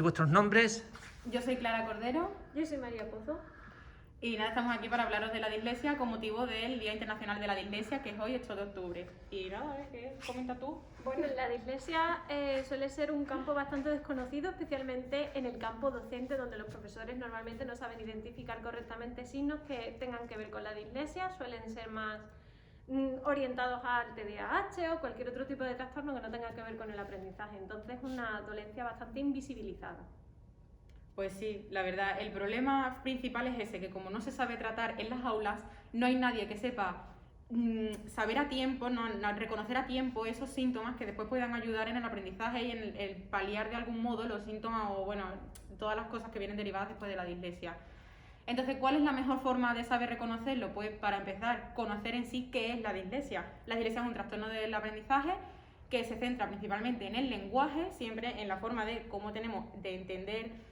decir vuestros nombres. Yo soy Clara Cordero. Yo soy María Pozo. Y nada, estamos aquí para hablaros de la dislexia con motivo del Día Internacional de la Dislexia, que es hoy, 8 de octubre. Y nada, ¿qué comentas tú? Bueno, la dislexia suele ser un campo bastante desconocido, especialmente en el campo docente, donde los profesores normalmente no saben identificar correctamente signos que tengan que ver con la dislexia. Suelen ser más orientados al TDAH o cualquier otro tipo de trastorno que no tenga que ver con el aprendizaje. Entonces es una dolencia bastante invisibilizada. Pues sí, la verdad, el problema principal es ese, que como no se sabe tratar en las aulas, no hay nadie que sepa saber a tiempo, reconocer a tiempo esos síntomas que después puedan ayudar en el aprendizaje y en el paliar de algún modo los síntomas o, bueno, todas las cosas que vienen derivadas después de la dislexia. Entonces, ¿cuál es la mejor forma de saber reconocerlo? Pues para empezar, conocer en sí qué es la dislexia. La dislexia es un trastorno del aprendizaje que se centra principalmente en el lenguaje, siempre en la forma de cómo tenemos de entender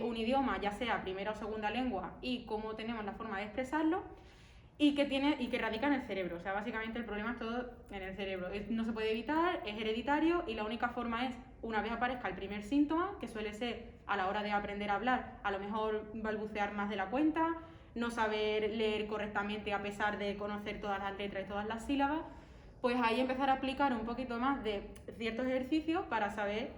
un idioma, ya sea primera o segunda lengua, y cómo tenemos la forma de expresarlo, y que radica en el cerebro. O sea, básicamente el problema es todo en el cerebro. No se puede evitar, es hereditario, y la única forma es, una vez aparezca el primer síntoma, que suele ser a la hora de aprender a hablar, a lo mejor balbucear más de la cuenta, no saber leer correctamente a pesar de conocer todas las letras y todas las sílabas, pues ahí empezar a aplicar un poquito más de ciertos ejercicios para saber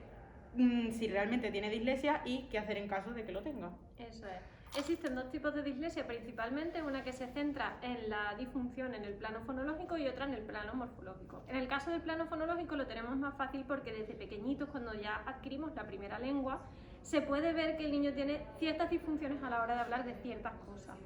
si realmente tiene dislexia y qué hacer en caso de que lo tenga. Eso es. Existen dos tipos de dislexia principalmente, una que se centra en la disfunción en el plano fonológico y otra en el plano morfológico. En el caso del plano fonológico lo tenemos más fácil porque desde pequeñitos, cuando ya adquirimos la primera lengua, se puede ver que el niño tiene ciertas disfunciones a la hora de hablar de ciertas cosas.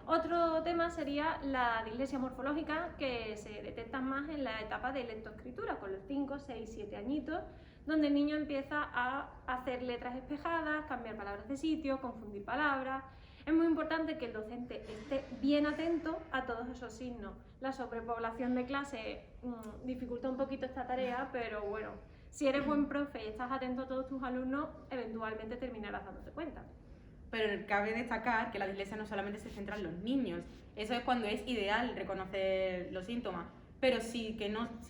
Otro tema sería la dislexia morfológica, que se detecta más en la etapa de lectoescritura, con los 5, 6, 7 añitos, donde el niño empieza a hacer letras espejadas, cambiar palabras de sitio, confundir palabras. Es muy importante que el docente esté bien atento a todos esos signos. La sobrepoblación de clase dificulta un poquito esta tarea, pero bueno, si eres buen profe y estás atento a todos tus alumnos, eventualmente terminarás dándote cuenta. Pero cabe destacar que la dislexia no solamente se centra en los niños. Eso es cuando es ideal reconocer los síntomas. Pero si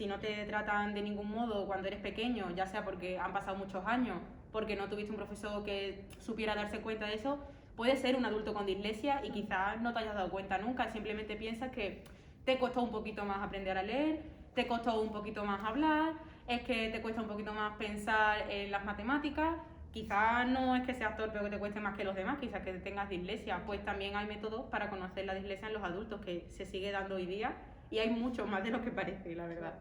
no te tratan de ningún modo cuando eres pequeño, ya sea porque han pasado muchos años, porque no tuviste un profesor que supiera darse cuenta de eso, puedes ser un adulto con dislexia y quizás no te hayas dado cuenta nunca, simplemente piensas que te costó un poquito más aprender a leer, te costó un poquito más hablar, es que te cuesta un poquito más pensar en las matemáticas. Quizás no es que seas torpe o que te cueste más que los demás, quizás que tengas dislexia. Pues también hay métodos para conocer la dislexia en los adultos, que se sigue dando hoy día, y hay mucho más de lo que parece, la verdad.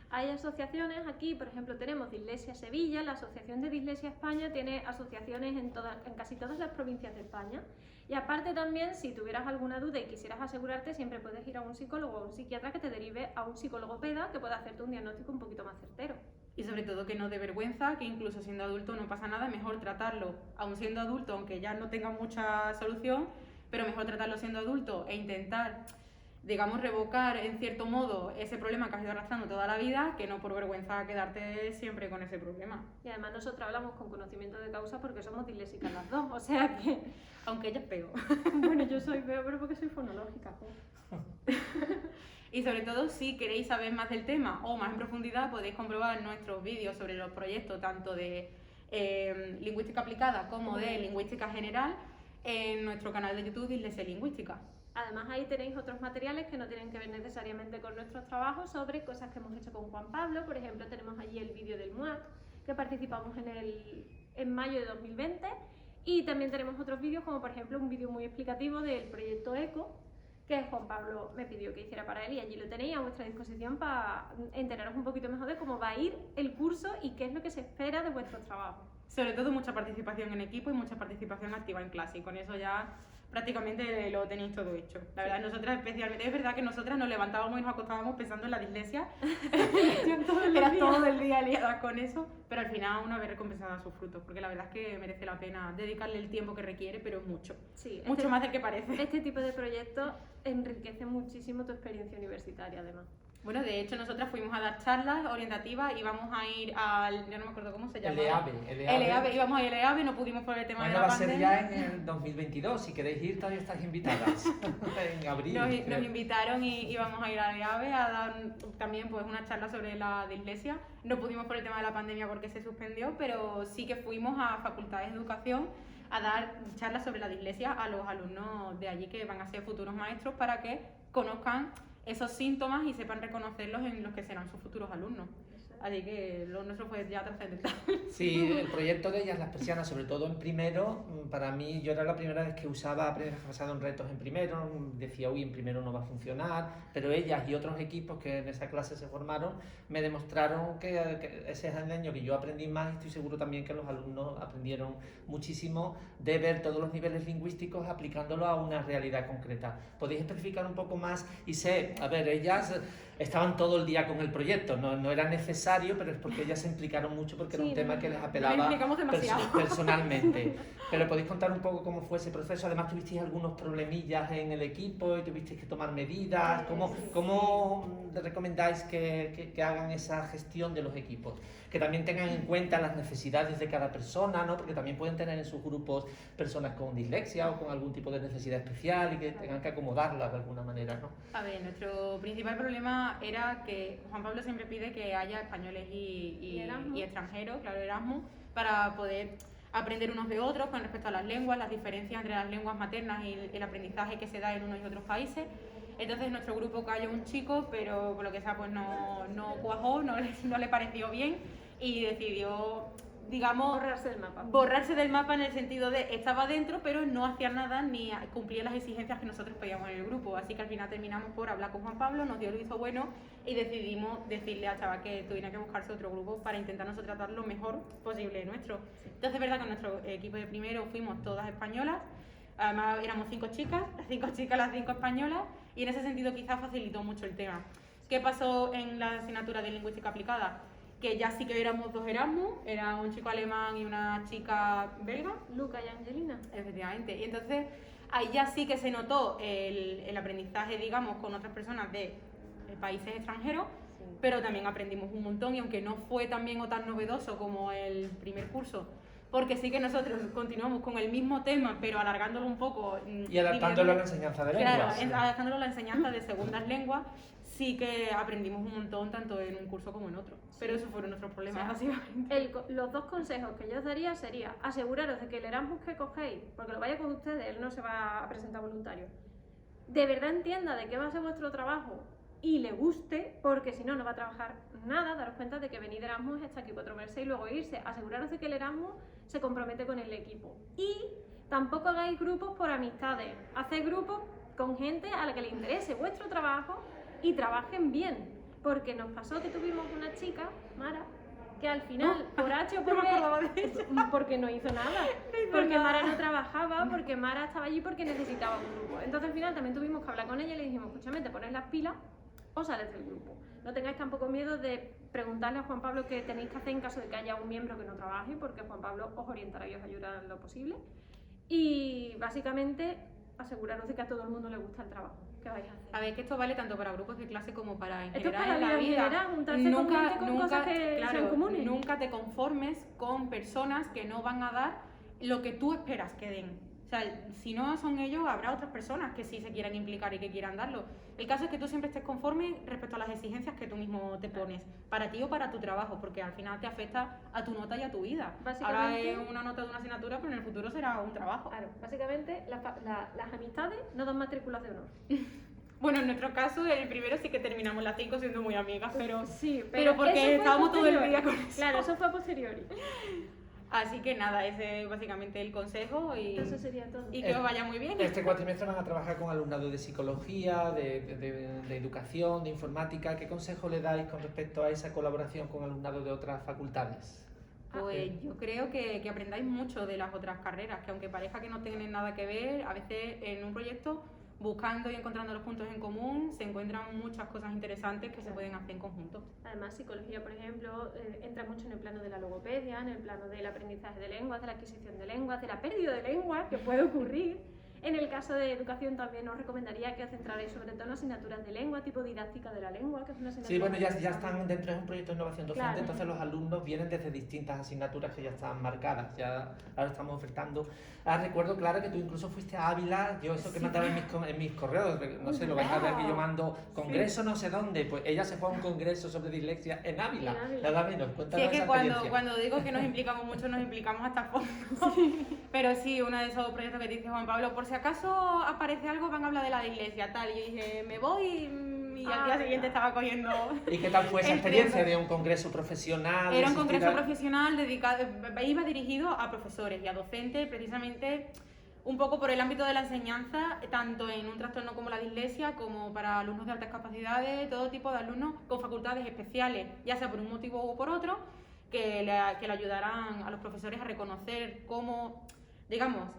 Hay asociaciones aquí, por ejemplo, tenemos Dislexia Sevilla, la Asociación de Dislexia España tiene asociaciones en casi todas las provincias de España. Y aparte también, si tuvieras alguna duda y quisieras asegurarte, siempre puedes ir a un psicólogo o un psiquiatra que te derive a un psicólogo-peda que pueda hacerte un diagnóstico un poquito más certero. Y sobre todo que no dé vergüenza, que incluso siendo adulto no pasa nada, mejor tratarlo, aun siendo adulto, aunque ya no tenga mucha solución, pero mejor tratarlo siendo adulto e intentar, digamos, revocar en cierto modo ese problema que has ido arrastrando toda la vida, que no por vergüenza quedarte siempre con ese problema. Y además nosotros hablamos con conocimiento de causa porque somos disléxicas las dos, o sea que... Aunque ella es peor. Bueno, yo soy peor, pero porque soy fonológica. Y sobre todo, si queréis saber más del tema o más en profundidad, podéis comprobar nuestros vídeos sobre los proyectos tanto de lingüística aplicada como de lingüística general en nuestro canal de YouTube Dislexia Lingüística. Además, ahí tenéis otros materiales que no tienen que ver necesariamente con nuestros trabajos, sobre cosas que hemos hecho con Juan Pablo. Por ejemplo, tenemos allí el vídeo del MUAC, que participamos en mayo de 2020, y también tenemos otros vídeos, como por ejemplo un vídeo muy explicativo del proyecto ECO, que Juan Pablo me pidió que hiciera para él, y allí lo tenéis a vuestra disposición para enteraros un poquito mejor de cómo va a ir el curso y qué es lo que se espera de vuestros trabajos. Sobre todo mucha participación en equipo y mucha participación activa en clase, y con eso ya prácticamente lo tenéis todo hecho. La verdad, nosotras especialmente, es verdad que nosotras nos levantábamos y nos acostábamos pensando en la dislexia, era todo el día liadas con eso, pero al final una vez recompensada sus frutos, porque la verdad es que merece la pena dedicarle el tiempo que requiere, pero es mucho, sí, mucho más del que parece. Este tipo de proyectos enriquece muchísimo tu experiencia universitaria, además. Bueno, de hecho, nosotras fuimos a dar charlas orientativas, íbamos a ir al, ya no me acuerdo cómo se llama. EABE, íbamos a ir al EABE, no pudimos por el tema de la pandemia. Va a ser ya en el 2022, si queréis ir todavía estáis invitadas, en abril. Nos invitaron y íbamos a ir al EABE a dar también pues una charla sobre la dislexia. No pudimos por el tema de la pandemia porque se suspendió, pero sí que fuimos a facultades de educación a dar charlas sobre la dislexia a los alumnos de allí que van a ser futuros maestros para que conozcan esos síntomas y sepan reconocerlos en los que serán sus futuros alumnos. Así que lo nuestro fue ya trascendental. Sí, el proyecto de ellas, las persianas, sobre todo en primero, para mí, yo era la primera vez que usaba aprendizaje basado en retos en primero, decía, uy, en primero no va a funcionar, pero ellas y otros equipos que en esa clase se formaron me demostraron que ese es el año que yo aprendí más y estoy seguro también que los alumnos aprendieron muchísimo de ver todos los niveles lingüísticos aplicándolo a una realidad concreta. ¿Podéis especificar un poco más? Y sé, a ver, ellas estaban todo el día con el proyecto, no era necesario, pero es porque ellas se implicaron mucho porque era un tema que les apelaba personalmente. Pero podéis contar un poco cómo fue ese proceso. Además tuvisteis algunos problemillas en el equipo y tuvisteis que tomar medidas. ¿Cómo recomendáis que hagan esa gestión de los equipos? Que también tengan en cuenta las necesidades de cada persona, ¿no? Porque también pueden tener en sus grupos personas con dislexia o con algún tipo de necesidad especial y que tengan que acomodarlas de alguna manera, ¿no? A ver, nuestro principal problema era que Juan Pablo siempre pide que haya españoles y extranjeros, claro, Erasmus, para poder aprender unos de otros con respecto a las lenguas, las diferencias entre las lenguas maternas y el aprendizaje que se da en unos y otros países. Entonces en nuestro grupo cayó un chico, pero por lo que sea pues no cuajó, no le pareció bien y decidió, digamos, borrarse del mapa en el sentido de estaba dentro, pero no hacía nada ni cumplía las exigencias que nosotros pedíamos en el grupo. Así que al final terminamos por hablar con Juan Pablo, nos dio el visto bueno y decidimos decirle al chaval que tuviera que buscarse otro grupo para intentar nosotros tratar lo mejor posible nuestro. Entonces es verdad que en nuestro equipo de primero fuimos todas españolas, además éramos 5 chicas, las 5 españolas, y en ese sentido quizás facilitó mucho el tema. ¿Qué pasó en la asignatura de lingüística aplicada? Que ya sí que éramos 2 Erasmus, era un chico alemán y una chica belga. Luca y Angelina. Efectivamente, y entonces ahí ya sí que se notó el aprendizaje, digamos, con otras personas de países extranjeros, pero también aprendimos un montón y aunque no fue tan bien o tan novedoso como el primer curso, porque sí que nosotros continuamos con el mismo tema, pero alargándolo un poco. Y adaptándolo a la enseñanza de lenguas. Claro, adaptándolo a la enseñanza de segundas lenguas, sí que aprendimos un montón, tanto en un curso como en otro. Pero esos fueron nuestros problemas, básicamente. Los 2 consejos que yo os daría sería aseguraros de que el Erasmus que cogéis, porque lo vaya con ustedes, él no se va a presentar voluntario, de verdad entienda de qué va a ser vuestro trabajo y le guste, porque si no, no va a trabajar nada. Daros cuenta de que venir de Erasmus está aquí 4 meses y luego irse. Aseguraros de que el Erasmus se compromete con el equipo. Y tampoco hagáis grupos por amistades. Haced grupos con gente a la que le interese vuestro trabajo y trabajen bien. Porque nos pasó que tuvimos una chica, Mara, que al final, por H o por B, porque no hizo nada, porque Mara no trabajaba, porque Mara estaba allí porque necesitaba un grupo. Entonces al final también tuvimos que hablar con ella y le dijimos, escúchame, te pones las pilas o sales del grupo. No tengáis tampoco miedo de preguntarle a Juan Pablo qué tenéis que hacer en caso de que haya un miembro que no trabaje, porque Juan Pablo os orientará y os ayudará en lo posible. Y básicamente aseguraros de que a todo el mundo le gusta el trabajo que vais a hacer. A ver, que esto vale tanto para grupos de clase como para en esto general es para en la vida. General, juntarse con gente con cosas que sean comunes. Nunca te conformes con personas que no van a dar lo que tú esperas que den. O sea, si no son ellos, habrá otras personas que sí se quieran implicar y que quieran darlo. El caso es que tú siempre estés conforme respecto a las exigencias que tú mismo te pones, para ti o para tu trabajo, porque al final te afecta a tu nota y a tu vida. Ahora es una nota de una asignatura, pero en el futuro será un trabajo. Claro, básicamente las amistades no dan matrículas de honor. Bueno, en nuestro caso, el primero sí que terminamos las 5 siendo muy amigas, pero, sí, pero porque estábamos todo el día con eso. Claro, eso fue a posteriori. Así que nada, ese es básicamente el consejo y eso sería todo. Y que os vaya muy bien. Este cuatrimestre van a trabajar con alumnado de psicología, de educación, de informática. ¿Qué consejo le dais con respecto a esa colaboración con alumnado de otras facultades? Pues yo creo que aprendáis mucho de las otras carreras, que aunque parezca que no tienen nada que ver, a veces en un proyecto, buscando y encontrando los puntos en común, se encuentran muchas cosas interesantes que se pueden hacer en conjunto. Además, psicología, por ejemplo, entra mucho en el plano de la logopedia, en el plano del aprendizaje de lenguas, de la adquisición de lenguas, de la pérdida de lenguas que puede ocurrir. En el caso de educación también os recomendaría que os centrarais sobre todo en asignaturas de lengua, tipo didáctica de la lengua, que es una asignatura... Sí, bueno, ya están dentro de un proyecto de innovación docente, Claro. entonces los alumnos vienen desde distintas asignaturas que ya están marcadas, ya ahora estamos ofertando. Recuerdo, Clara, que tú incluso fuiste a Ávila, yo eso que Sí. mandaba en mis correos, no sé, lo vais a ver que yo mando congreso no sé dónde, pues ella se fue a un congreso sobre dislexia en Ávila, nada menos, Sí, cuéntanos es que esa cuando experiencia. digo que nos implicamos mucho, nos implicamos hasta el fondo. Pero sí, uno de esos proyectos que dice Juan Pablo, por si acaso aparece algo, van a hablar de la iglesia, tal. Y yo dije, me voy y al día siguiente estaba cogiendo... ¿Y qué tal fue esa el experiencia tren. de un congreso profesional? Era un asistir congreso a- profesional dedicado, iba dirigido a profesores y a docentes, precisamente un poco por el ámbito de la enseñanza, tanto en un trastorno como la dislexia, como para alumnos de altas capacidades, todo tipo de alumnos con facultades especiales, ya sea por un motivo o por otro, que le ayudarán a los profesores a reconocer cómo, digamos,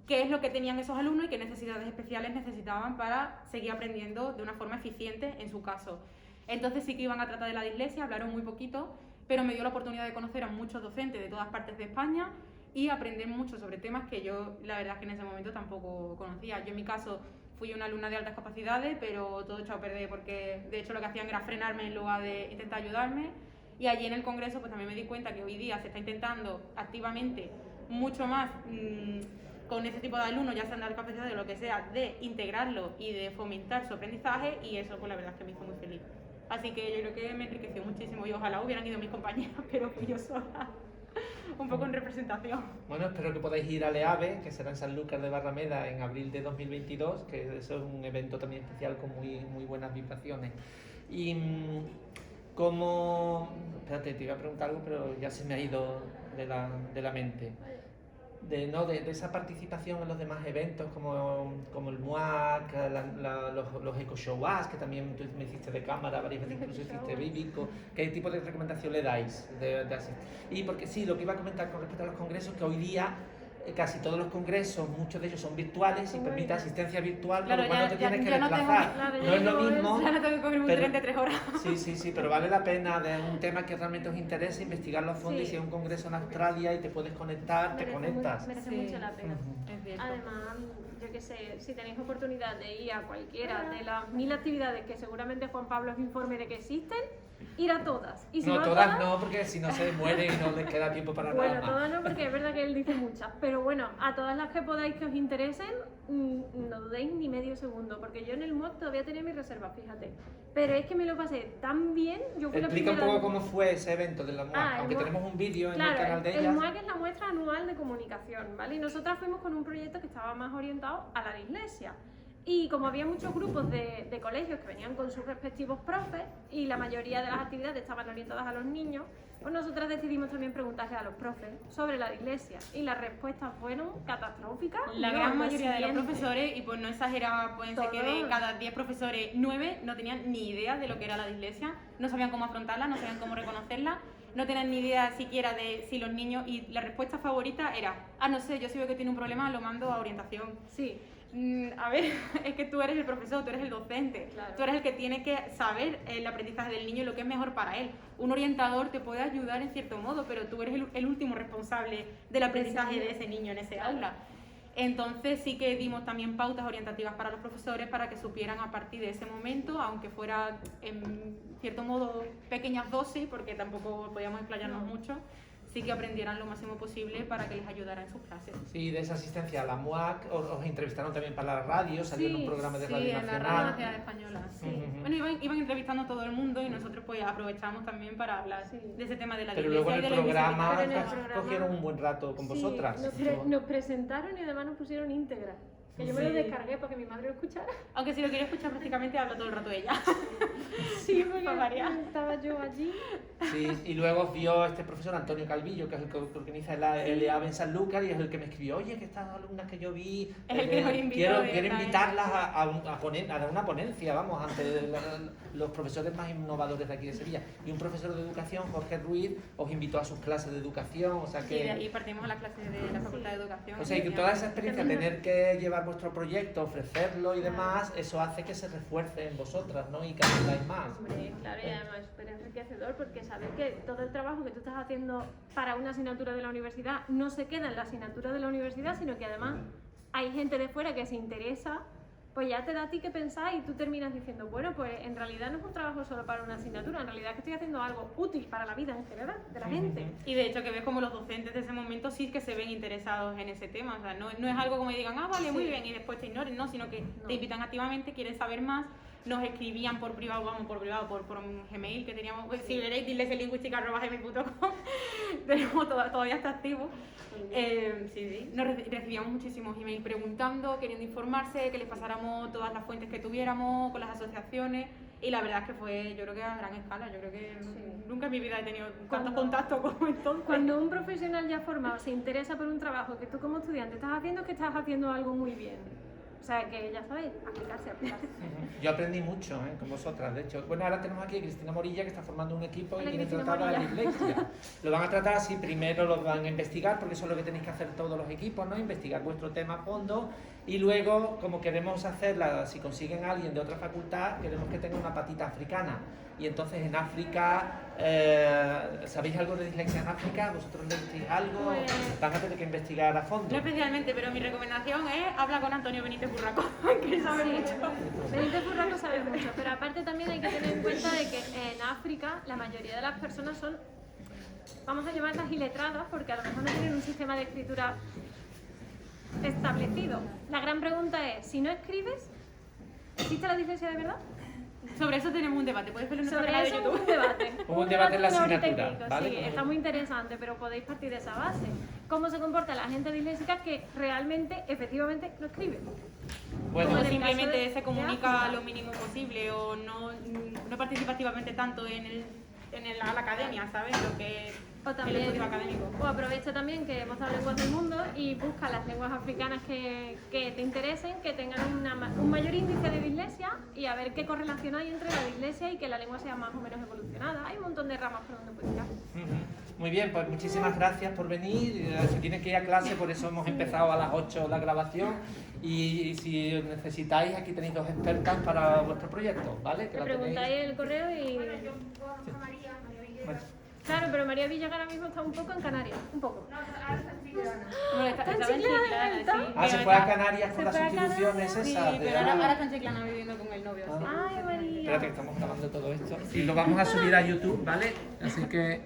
qué es lo que tenían esos alumnos y qué necesidades especiales necesitaban para seguir aprendiendo de una forma eficiente en su caso. Entonces sí que iban a tratar de la dislexia, hablaron muy poquito, pero me dio la oportunidad de conocer a muchos docentes de todas partes de España y aprender mucho sobre temas que yo, la verdad es que en ese momento tampoco conocía. Yo en mi caso fui una alumna de altas capacidades, pero todo echado a perder porque de hecho lo que hacían era frenarme en lugar de intentar ayudarme. Y allí en el congreso pues también me di cuenta que hoy día se está intentando activamente mucho más con ese tipo de alumnos, ya sean de altas capacidades o lo que sea, de integrarlo y de fomentar su aprendizaje, y eso pues la verdad es que me hizo muy feliz. Así que yo creo que me enriqueció muchísimo y ojalá hubieran ido mis compañeras, pero fui yo sola, un poco en representación. Bueno, espero que podáis ir al EAVE, que será en Sanlúcar de Barrameda en abril de 2022, que eso es un evento también especial con muy buenas vibraciones. Y como... Espérate, te iba a preguntar algo, pero ya se me ha ido de la mente. De esa participación en los demás eventos como el MUAC, los Eco Show Us, que también tú me hiciste de cámara, varias veces incluso hiciste bíblico. ¿Qué tipo de recomendación le dais de asistir? Y porque sí, lo que iba a comentar con respecto a los congresos, que hoy día casi todos los congresos, muchos de ellos son virtuales y permite asistencia virtual, Claro, con lo cual no te tienes que ya no desplazar. tengo- No es lo mismo. Ya no tengo que coger un pero- tren de 3 horas. Sí, pero vale la pena de un tema que realmente os interesa, investigarlo a fondo, Sí. y si hay un congreso en Australia y te puedes conectar, te conectas. Merece Sí. mucho la pena. Es cierto. Además, yo que sé, si tenéis oportunidad de ir a cualquiera de las 1000 actividades que seguramente Juan Pablo os informe de que existen, ir a todas. Y si No, a todas no, porque si no se mueren y no les queda tiempo para Bueno, nada más. todas no, porque es verdad que él dice muchas, pero bueno, a todas las que podáis que os interesen, no dudéis ni medio segundo, porque yo en el MOOC todavía tenía mi reserva, fíjate. Pero es que me lo pasé tan bien, yo fui la Explica un primera... poco cómo fue ese evento de la MUAC, Ah, el aunque MUAC. tenemos un vídeo en Claro, el canal de el ellas. MUAC es la muestra anual de comunicación, ¿vale? Y nosotras fuimos con un proyecto que estaba más orientado a la dislexia. Y como había muchos grupos de colegios que venían con sus respectivos profes y la mayoría de las actividades estaban orientadas a los niños, pues nosotras decidimos también preguntarle a los profes sobre la dislexia. Y las respuestas fueron catastróficas. La No, gran lo mayoría de los siguiente. profesores, y pues no exageraba, pueden ser que de Todos. cada 10 profesores, 9 no tenían ni idea de lo que era la dislexia, no sabían cómo afrontarla, no sabían cómo reconocerla, no tenían ni idea siquiera de si los niños, y la respuesta favorita era, no sé, yo si veo que tiene un problema lo mando a orientación. Sí, A ver, es que tú eres el profesor, tú eres el docente, Claro. tú eres el que tiene que saber el aprendizaje del niño y lo que es mejor para él. Un orientador te puede ayudar en cierto modo, pero tú eres el último responsable del aprendizaje de ese niño en ese aula. Entonces sí que dimos también pautas orientativas para los profesores para que supieran a partir de ese momento, aunque fuera en cierto modo pequeñas dosis, porque tampoco podíamos explayarnos mucho, sí que aprendieran lo máximo posible para que les ayudara en sus clases. Sí, de esa asistencia a la MUAC, os entrevistaron también para la radio, salió en un Sí, programa de Sí, Radio en la Radio Nacional. Nacional Española. Sí. Ujú. Bueno, iban entrevistando a todo el mundo y nosotros pues aprovechamos también para hablar Sí. de ese tema de la Pero dislexia luego en y el de la programa Pero en el programa- cogieron un buen rato con sí, vosotras. nos presentaron y además nos pusieron íntegra. Que yo me lo Sí. descargué para que mi madre lo escuchara. Aunque si lo quiere escuchar prácticamente habla todo el rato ella. Sí, porque Para variar. estaba yo allí. Sí, y luego os vio este profesor Antonio Calvillo, que es el que organiza el EAB en Sanlúcar, y es el que me escribió, oye, que estas alumnas que yo vi, Es el que nos invitó quiero directamente. invitarlas a dar una ponencia, vamos, ante los profesores más innovadores de aquí de Sevilla. Y un profesor de educación, Jorge Ruiz, os invitó a sus clases de educación, o sea Y de que... ahí partimos a las clases de la Facultad de Educación. O sea, y que toda esa experiencia, tener que llevar vuestro proyecto, ofrecerlo y demás, eso hace que se refuerce en vosotras, ¿no? Y que aprendáis más. Hombre, claro, y además es súper enriquecedor porque sabes que todo el trabajo que tú estás haciendo para una asignatura de la universidad no se queda en la asignatura de la universidad, sino que además hay gente de fuera que se interesa, pues ya te da a ti que pensar y tú terminas diciendo, bueno, pues en realidad no es un trabajo solo para una asignatura, en realidad es que estoy haciendo algo útil para la vida en general de la gente. Y de hecho que ves como los docentes de ese momento sí que se ven interesados en ese tema, o sea, no es algo como que digan, ah, vale, muy bien, y después te ignoren, no, sino que te invitan activamente, quieren saber más, nos escribían por privado, por un Gmail que teníamos, pues, si veréis, dislexelingüística@gmail.com, tenemos todavía está activo. Sí, nos recibíamos muchísimos emails preguntando, queriendo informarse, que les pasáramos todas las fuentes que tuviéramos con las asociaciones, y la verdad es que fue, yo creo que a gran escala, yo creo que nunca en mi vida he tenido tanto contacto como entonces. Cuando un profesional ya formado se interesa por un trabajo que tú como estudiante estás haciendo, es que estás haciendo algo muy bien. O sea, que ya sabéis, aplicarse. Yo aprendí mucho con vosotras, de hecho. Bueno, ahora tenemos aquí a Cristina Morilla, que está formando un equipo y Hola, viene Cristina tratada la Morilla. dislexia. Lo van a tratar así, primero lo van a investigar, porque eso es lo que tenéis que hacer todos los equipos, ¿no? Investigar vuestro tema a fondo, y luego, como queremos hacerla, si consiguen a alguien de otra facultad, queremos que tenga una patita africana. Y entonces en África, ¿sabéis algo de dislexia en África? ¿Vosotros leéis algo? Pues... Van a tener que investigar a fondo. No especialmente, pero mi recomendación es habla con Antonio Benítez Burraco, que sabe mucho. Benítez Burraco sabe mucho, pero aparte también hay que tener en cuenta de que en África la mayoría de las personas son, vamos a llamarlas iletradas, porque a lo mejor no tienen un sistema de escritura establecido. La gran pregunta es, si no escribes, ¿existe la dislexia de verdad? Sobre eso tenemos un debate, podéis verlo en nuestro Sobre canal de eso YouTube. un debate. Hubo un debate en la de una horita y asignatura, pico, ¿vale? sí, está muy interesante, pero podéis partir de esa base. ¿Cómo se comporta la gente disléxica que realmente, efectivamente, no escribe? Bueno, Como O en el simplemente caso de se comunica África. lo mínimo posible o no participa activamente tanto en la academia, ¿sabes? Lo que O el también, estudio académico. o aprovecha también que hemos dado lenguas del mundo y busca las lenguas africanas que te interesen, que tengan un mayor índice de dislexia y a ver qué correlación hay entre la dislexia y que la lengua sea más o menos evolucionada. Hay un montón de ramas por donde puedes tirar. Muy bien, pues muchísimas gracias por venir. Se tiene que ir a clase, por eso hemos empezado a las 8 la grabación. Y si necesitáis, aquí tenéis 2 expertas para vuestro proyecto, ¿vale? Que Te la tenéis. preguntáis el correo y... Bueno, Claro, pero María Villaga ahora mismo está un poco en Canarias, un poco. Bueno, Está en estaba en Chiclana, Chiclana, sí. Ah, se fue a Canarias con Se las fue a sustituciones Canarias, Sí, esas. pero ahora está en Chiclana viviendo con el novio. Sí. Ay, María. Espérate que estamos grabando todo esto. Y lo vamos a subir a YouTube, ¿vale? Así que...